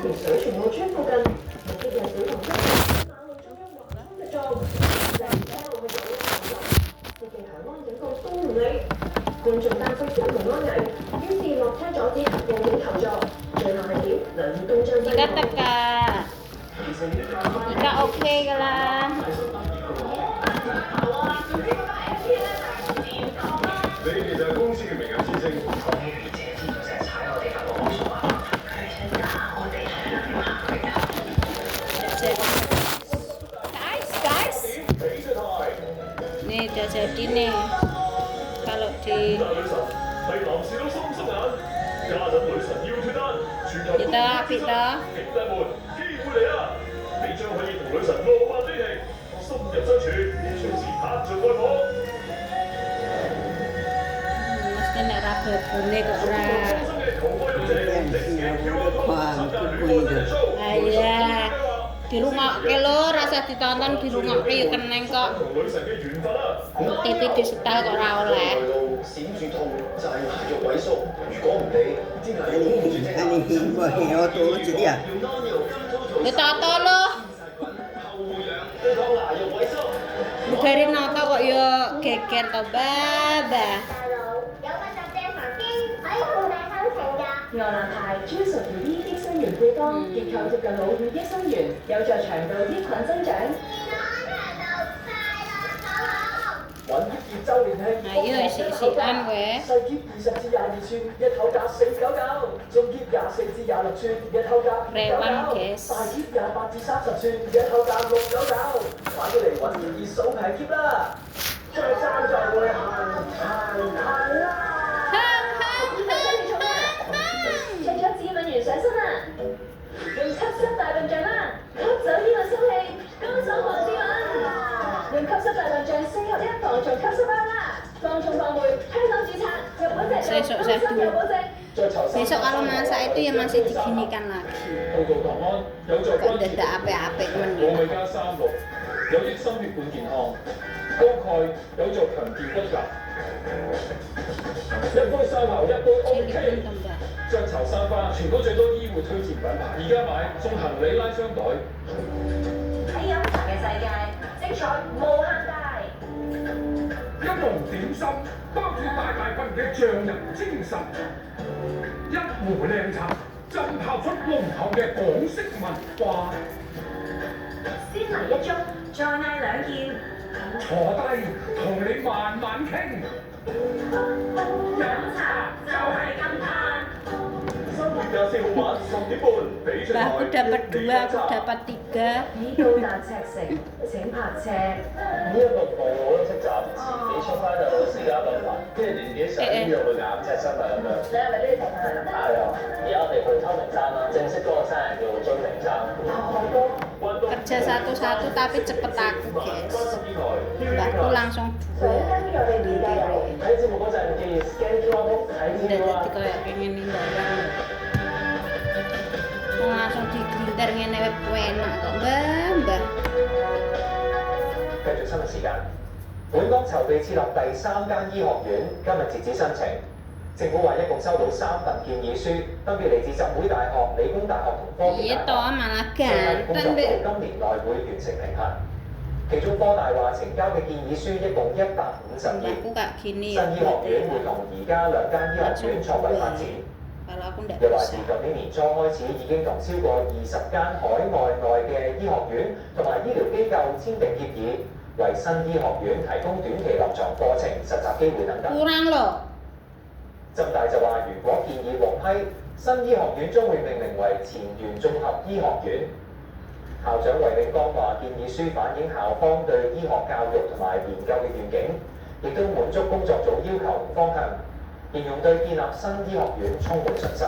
田水泉澳村附近，目擊有小童因馬路中央橫衝直撞，就唔車路去左邊行入，司機台灣警告都唔理，觀眾擔心交通安危，於是落車阻止，報警求助，最後係點？兩人都將 Jika teka, jika OK ka lang. 你哋就係公司嘅明日之星。Guys, nih udah jadi nih. Kalau di kita apik dah. 你將可以同女神浪漫呢地，深入相處，隨時拍盡愛火。 Mesti nak rapat bumi kok ora. Ayah, dirungokke lho, rasa ditonton dirungokke ya keneng kok. TV di setel kok ora oleh. 你toto lho. Dari nonton kok ya geger to, Baba. 牛欄牌專屬條衣益生元配方，結構接近腦血益生元，有助腸道益菌增長。揾益業週年慶，因為時間嘅細篋20至22寸，一口價499；中篋24至26寸，一口價599；大篋28至30寸，一口價699。快啲嚟揾熱熱數平篋啦！着衫就會行啦！ 除咗致敏原上身啊，用吸濕大笨象啦，吸走呢個濕氣，高手防致敏。用吸濕大笨象4合1防蟲吸濕包啦，防蟲防霉，香港註冊，日本製造，高深有保證。 Besok kalau masak itu ya masih diginikan lagi. 報告堂安有助 Kok dadak apik-apik 奧 men. 米加3六，有益心血管健康，高鈣有助強健骨骼。一杯生牛，一杯 Cilik OK。 pun tambah. 雀巢山花，全港最多醫護推薦品牌，而家買送行李拉箱袋。喺飲茶嘅世界，精彩無限大。一籠點心包住大大份嘅匠人精神，一壺靚茶浸泡出濃厚嘅港式文化。先嚟一盅，再嗌2件。坐低同你慢慢傾，飲茶就係咁嘆。 3月24號晚10點半，翡翠台 Bah, aku dapat 2, aku dapat 3. 已到達赤城，請泊車。呢一個部我都識斬，自己出翻就私家品牌，跟住連自己上呢度去眼赤身啊咁樣。你係咪中意食啊？係啊，而家我哋去秋名山啦，正式嗰個山係叫追名山。海哥， Kerja satu-satu tapi cepet aku guys. Mbakku langsung 想 2. 跟我哋而家嚟。睇節目嗰陣記住 scan QR code 睇資 Udah 料啦 jadi。kayak pengen ini barang. Langsung digelintir ngene wae enak kok, Mbah. 繼續新聞時間，本港籌備設立第3間醫學院，今日截止申請。政府話一共收到3份建議書，分別嚟自浸會大學、理工大學同科技 Iya 大 toh 學。 malah 相關工作 ganteng 到 deh. 今年內會完成評核。其中科大話呈交嘅建議書一共150頁。 Aku kayak gini 新 ya. 醫學院會同而家2間醫學院錯位發展。 Kalau aku ndak 又話 bisa. 自舊年年初開始已經同超過20間海外內嘅醫學院同埋醫療機構簽訂協議，為新醫學院提供短期臨床課程、實習機會等等。 Kurang loh. 浸大就話，如果建議獲批，新醫學院將會命名為前沿綜合醫學院。校長衛永剛話，建議書反映校方對醫學教育同埋研究嘅願景，亦都滿足工作組要求同方向，形容對建立新醫學院充滿信心。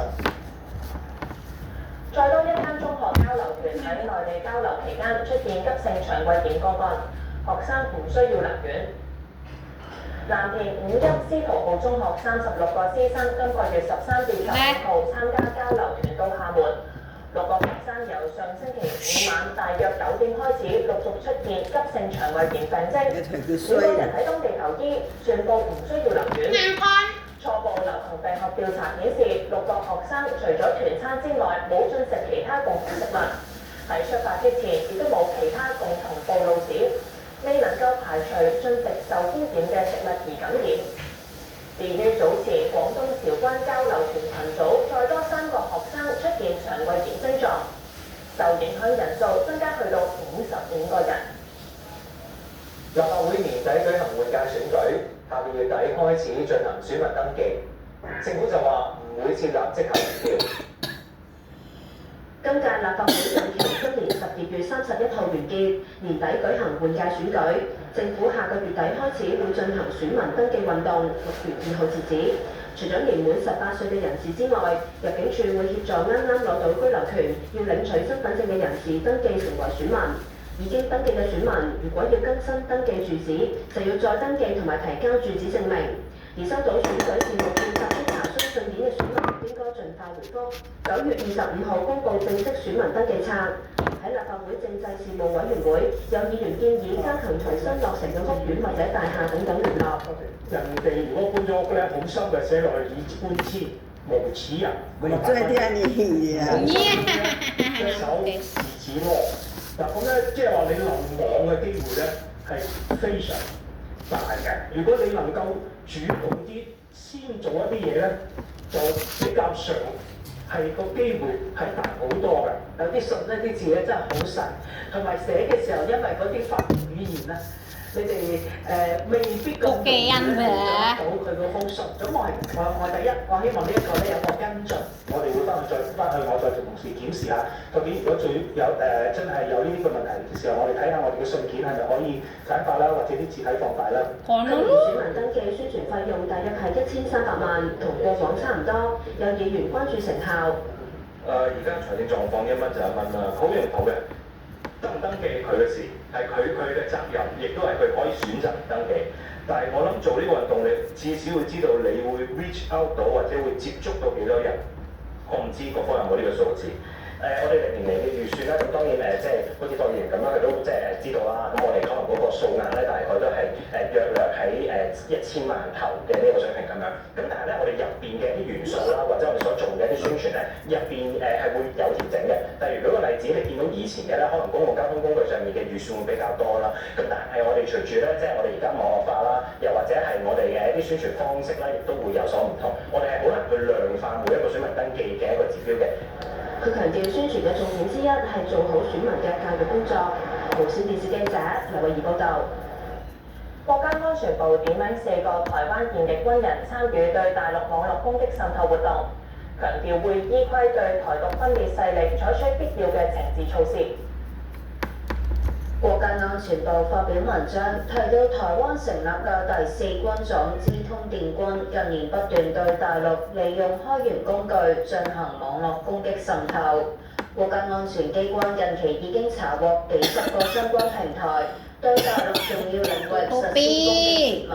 再多一間中學交流團喺內地交流期間出現急性腸胃炎個案，學生唔需要留院。藍田5邑司徒號中學36個師生今個月13至15號參加交流團到廈門，6個學生由上星期5晚大約9點開始陸續出現急性腸胃炎病徵，5個人喺當地求醫，全部唔需要留院。初步流行病學調查顯示，6個學生除咗團餐之外，冇進食其他共同食物。喺出發之前，亦都冇其他共同暴露史，未能夠排除進食受污染嘅食物而感染。至於早前廣東韶關交流團群組，再多3個學生出現腸胃炎症狀，受影響人數增加去到55個人。立法會年底舉行換屆選舉，下個月底開始進行選民登記。政府就話唔會設立即刻投票。今屆立法會任期今年12月31號完結，年底舉行換屆選舉。政府下個月底開始會進行選民登記運動，6月2號截止。除咗年滿18歲嘅人士之外，入境處會協助啱啱攞到居留權、要領取身份證嘅人士登記成為選民。已經登記嘅選民，如果要更新登記住址，就要再登記同埋提交住址證明。而收到選舉事務處發出查詢信件嘅選民，應該盡快回覆。9月25號公佈正式選民登記冊。喺立法會政制事務委員會，有議員建議加強同新落成嘅屋苑或者大廈等等聯絡。人哋如果搬咗屋咧，好心嘅寫落去已搬遷，無恥人。我最聽你呀！隻手是指咯。嗱咁咧，即係話你漏網嘅機會咧係非常大嘅。如果你能夠主動啲，先做一啲嘢咧，就比較上係個機會係大好多嘅。有啲信呢啲字咧真係好細，同埋寫嘅時候，因為嗰啲法語言咧，你哋未必咁容易咧到佢嗰封信。咁我第一，我希望呢一個咧有個跟進。我哋會翻去我再同時檢視下，究竟如果真係有呢啲個問題嘅時候，我哋睇下我哋嘅信件係咪可以簡化啦，或者啲字體放大啦。今年選民登記宣傳費用大約係1300萬，同過往差唔多。有議員關注成效。而家財政狀況1蚊就1蚊啦，好用好嘅。登唔登記佢嘅事，係佢嘅責任，亦都係佢可以選擇唔登記。但係我諗做呢個運動，你至少會知道你會 reach out 到或者會接觸到幾多人。我唔知各方有冇呢個數字。我哋歷年嚟嘅預算咧，咁當然即係好似當議員咁啦，佢都即係知道啦。咁我哋可能嗰個數額咧，大概都係約略喺1000萬頭嘅呢個水平咁樣。咁但係咧，我哋入邊嘅一啲元素啦，或者我哋所做嘅一啲宣傳咧，入邊係會有調整嘅。例如舉個例子，你見到以前嘅咧，可能公共交通工具上面嘅預算會比較多啦。咁但係我哋隨住咧，即係我哋而家網絡化啦，又或者係我哋嘅一啲宣傳方式咧，亦都會有所唔同。我哋係好難去量化每一個選民登記嘅一個指標嘅。佢強調宣傳嘅重點之一係做好選民嘅教育工作。無線電視記者劉慧儀報導。國家安全部點名4個台灣現役軍人參與對大陸網絡攻擊滲透活動，強調會依規對台獨分裂勢力採取必要嘅懲治措施。國家安全部發表文章提到，台灣成立嘅第4軍種資通電軍近年不斷對大陸利用開源工具進行網絡攻擊滲透。國家安全機關近期已經查獲幾十個相關平台，對大陸重要領域實施攻擊切勿。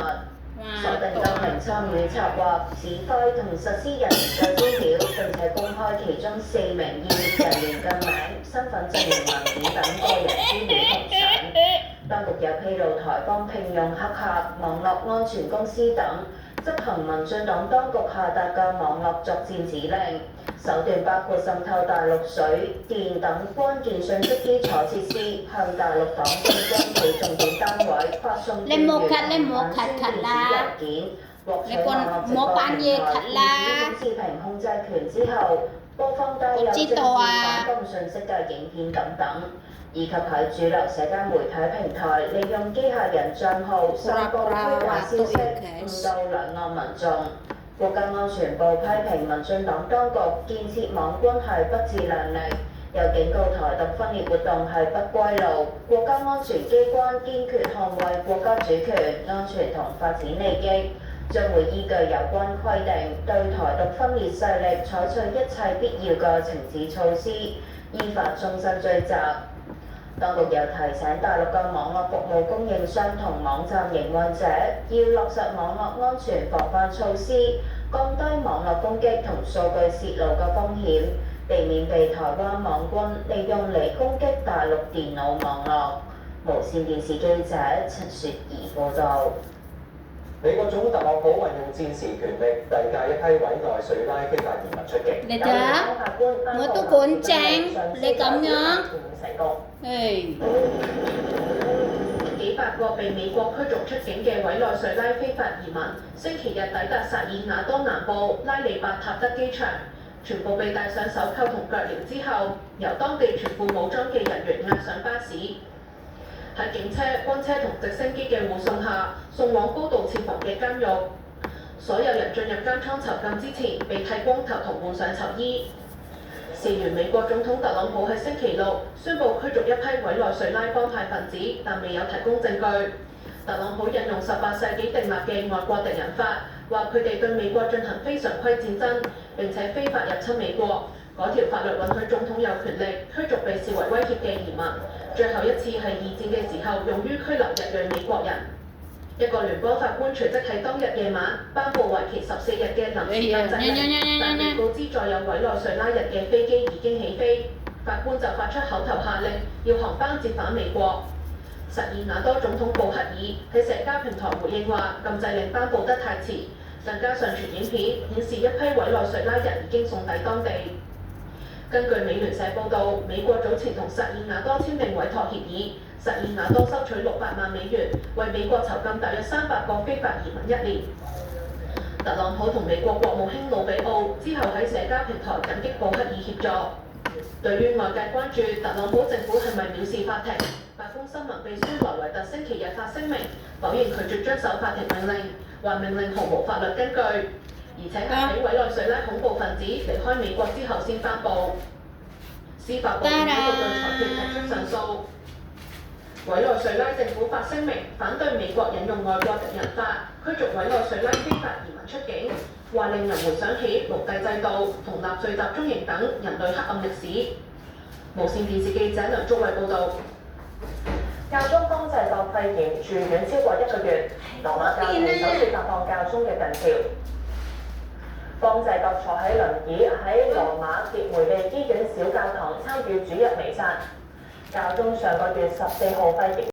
鎖定今名參與策劃、指揮同實施人員嘅資料，並且公開其中4名現役人員嘅名、身份證明文件等個人資料同相。當局又披露台方聘用黑客、網絡安全公司等，執行民進黨當局下達嘅網絡作戰指令，手段包括滲透大陸水電等關鍵信息基礎設施，向大陸黨政軍企重點單位發送電源同限宣電子郵件，獲取網絡直播平台電子顯示屏控制權之後，播放帶有政治反動信息嘅影片等等。以及喺主流社交媒體平台利用機械人帳號散佈虛假消息，誤導兩岸民眾。國家安全部批評民進黨當局建設網軍係不自量力，又警告台獨分裂活動係不歸路。國家安全機關堅決捍衛國家主權、安全同發展利益，將會依據有關規定，對台獨分裂勢力採取一切必要嘅懲治措施，依法終身追責。當局又提醒大陸嘅網絡服務供應商同網站營運者，要落實網絡安全防範措施，降低網絡攻擊同數據泄露嘅風險，避免被台灣網軍利用嚟攻擊大陸電腦網絡。無線電視記者陳雪兒報導。美國總統特朗普運用戰時權力遞解一批委內瑞拉非法移民出境。你睇，我都管正，你咁樣，幾百個被美國驅逐出境嘅委內瑞拉非法移民，星期日抵達薩爾瓦多南部拉里伯塔德機場，全部被戴上手銬同腳鐐之後，由當地全副武裝嘅人員押上巴士，喺警車、軍車同直升機嘅護送下，送往高度設防嘅監獄。所有人進入監倉囚禁之前，被剃光頭同換上囚衣。事源美國總統特朗普喺星期六宣布驅逐一批委內瑞拉幫派分子，但未有提供證據。特朗普引用18世紀訂立嘅外國敵人法，話佢哋對美國進行非常規戰爭，並且非法入侵美國。嗰條法律允許總統有權力驅逐被視為威脅嘅移民。最後一次係二戰嘅時候用於拘留日裔美國人。一個聯邦法官隨即喺當日夜晚頒布為期14日嘅臨時禁制令，但被告知載有委內瑞拉人嘅飛機已經起飛，法官就發出口頭下令，要航班折返美國。薩爾瓦多總統布克爾喺社交平台回應話，禁制令頒布得太遲，更加上傳影片顯示一批委內瑞拉人已經送抵當地。根據美聯社報導，美國早前同薩爾瓦多簽訂委託協議，薩爾瓦多收取600萬美元，為美國囚禁大約300個非法移民1年。特朗普同美國國務卿魯比奧之後喺社交平台感激布克爾協助。對於外界關注特朗普政府係咪藐視法庭，白宮新聞秘書萊維特星期日發聲明，否認拒絕遵守法庭命令，話命令毫無法律根據，而且係喺委內瑞拉恐怖分子離開美國之後先頒布。司法部門一度對裁決提出上訴。委內瑞拉政府發聲明反對美國引用外國敵人法驅逐委內瑞拉非法移民出境，話令人回想起奴隸制度同納粹集中營等人類黑暗歷史。無線電視記者梁竹偉報導。教宗方濟各肺炎住院超過1個月，羅馬教廷首次發放教宗嘅覲條。方濟各坐喺輪椅喺羅馬傑梅利醫院小教堂參與主日彌撒。教宗上個月14號肺炎